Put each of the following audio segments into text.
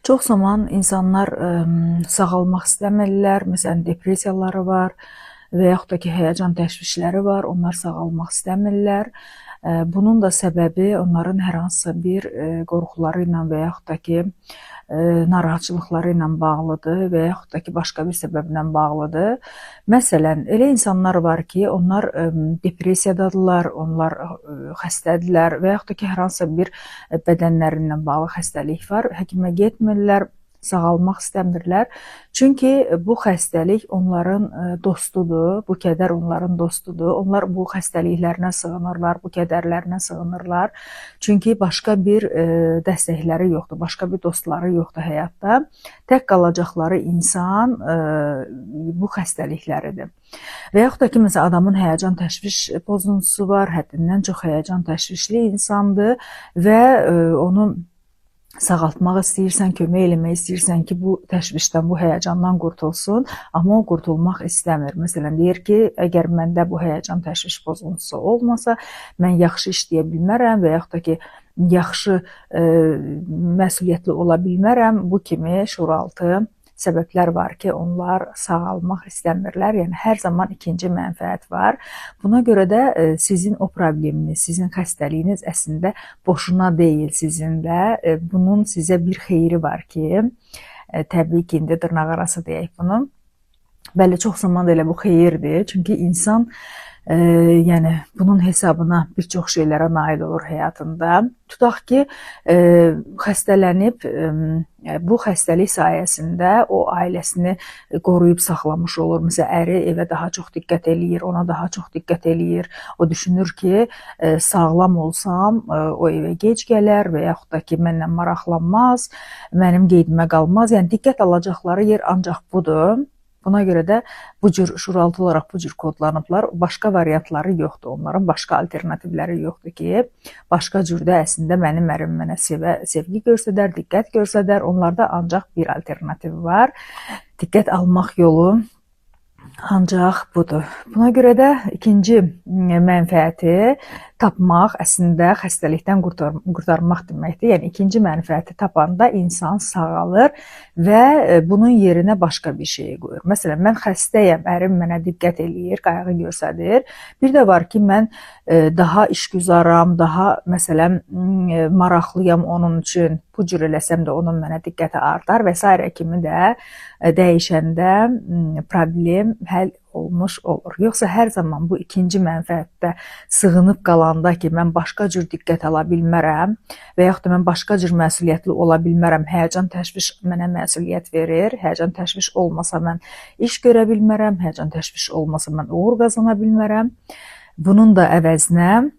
Çox zaman insanlar sağalmaq istəmirlər. Məsələn, depressiyaları var və yaxud da ki, həyəcan təşvişləri var. Onlar sağalmaq istəmirlər. Bunun da səbəbi onların hər hansısa bir qorxuları ilə və yaxud da ki, narahatçılıqları ilə bağlıdır və yaxud da ki, başqa bir səbəblə bağlıdır. Məsələn, elə insanlar var ki, onlar depressiyadadırlar, onlar xəstədirlər və yaxud da ki, hər hansısa bir bədənlərindən bağlı xəstəlik var. Həkimə getmirlər, sağalmaq istəmirlər. Çünki bu xəstəlik onların dostudur, bu kədər onların dostudur. Onlar bu xəstəliklərinə sığınırlar, bu kədərlərinə sığınırlar. Çünki başqa bir dəstəkləri yoxdur, başqa bir dostları yoxdur həyatda. Tək qalacaqları insan bu xəstəlikləridir. Və yaxud da ki, məsələn, adamın həyəcan təşviş pozuntusu var, həddindən çox həyəcan təşvişli insandır və onu sağaltmaq istəyirsən, kömək eləmək istəyirsən ki, bu təşvişdən, bu həyəcandan qurtulsun, amma o qurtulmaq istəmir. Məsələn, deyir ki, əgər məndə bu həyəcan təşviş pozuntusu olmasa, mən yaxşı işləyə bilmərəm və yaxud da ki, yaxşı məsuliyyətli ola bilmərəm. Bu kimi şuuraltı səbəblər var ki, onlar sağalmaq istəmirlər. Yəni, hər zaman ikinci mənfəət var. Buna görə də sizin o probleminiz, sizin xəstəliyiniz əslində boşuna deyil sizinlə. Bunun sizə bir xeyri var ki, təbii ki, indi dırnaq arası deyək bunu. Bəli, çox zaman da elə bu xeyirdir. Çünki insan yəni bunun hesabına bir çox şeylərə nail olur həyatında. Tutaq ki, xəstələnib, bu xəstəlik sayəsində o ailəsini qoruyub saxlamış olur. Məsələn, əri evə daha çox diqqət eləyir, ona daha çox diqqət eləyir. O düşünür ki, sağlam olsam, o evə gec gələr və yaxud da ki, mənlə maraqlanmaz, mənim qeydimə qalmaz. Yəni, diqqət alacaqları yer ancaq budur. Buna görə də bu cür şuuraltı olaraq bu cür kodlanıblar. Başqa variantları yoxdur. Onların başqa alternativləri yoxdur ki, başqa cürdə əslində mənim ərim mənə sevgi göstərər, diqqət göstərər. Onlarda ancaq bir alternativ var. Diqqət almaq yolu ancaq budur. Buna görə də ikinci mənfəəti tapmaq əslində xəstəlikdən qurtarmaq deməkdir. Yəni, ikinci mənfəəti tapanda insan sağalır və bunun yerinə başqa bir şey qoyur. Məsələn, mən xəstəyəm, ərim mənə diqqət eləyir, qayğı göstərir. Bir də var ki, mən daha işgüzaram, daha məsələn, maraqlıyam onun üçün, bu cür eləsəm də onun mənə diqqəti artar və s. kimi də dəyişəndə problem həll olmuş olur. Yoxsa hər zaman bu ikinci mənfəətdə sığınıb qalanda ki, mən başqa cür diqqət ala bilmərəm və yaxud da mən başqa cür məsuliyyətli ola bilmərəm, həyəcan təşviş mənə məsuliyyət verir, həyəcan təşviş olmasa mən iş görə bilmərəm, həyəcan təşviş olmasa mən uğur qazana bilmərəm. Bunun da əvəzinə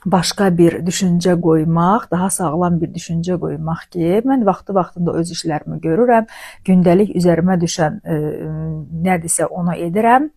başqa bir düşüncə qoymaq, daha sağlam bir düşüncə qoymaq ki, mən vaxtında öz işlərimi görürəm, gündəlik üzərimə düşən nədirsə onu edirəm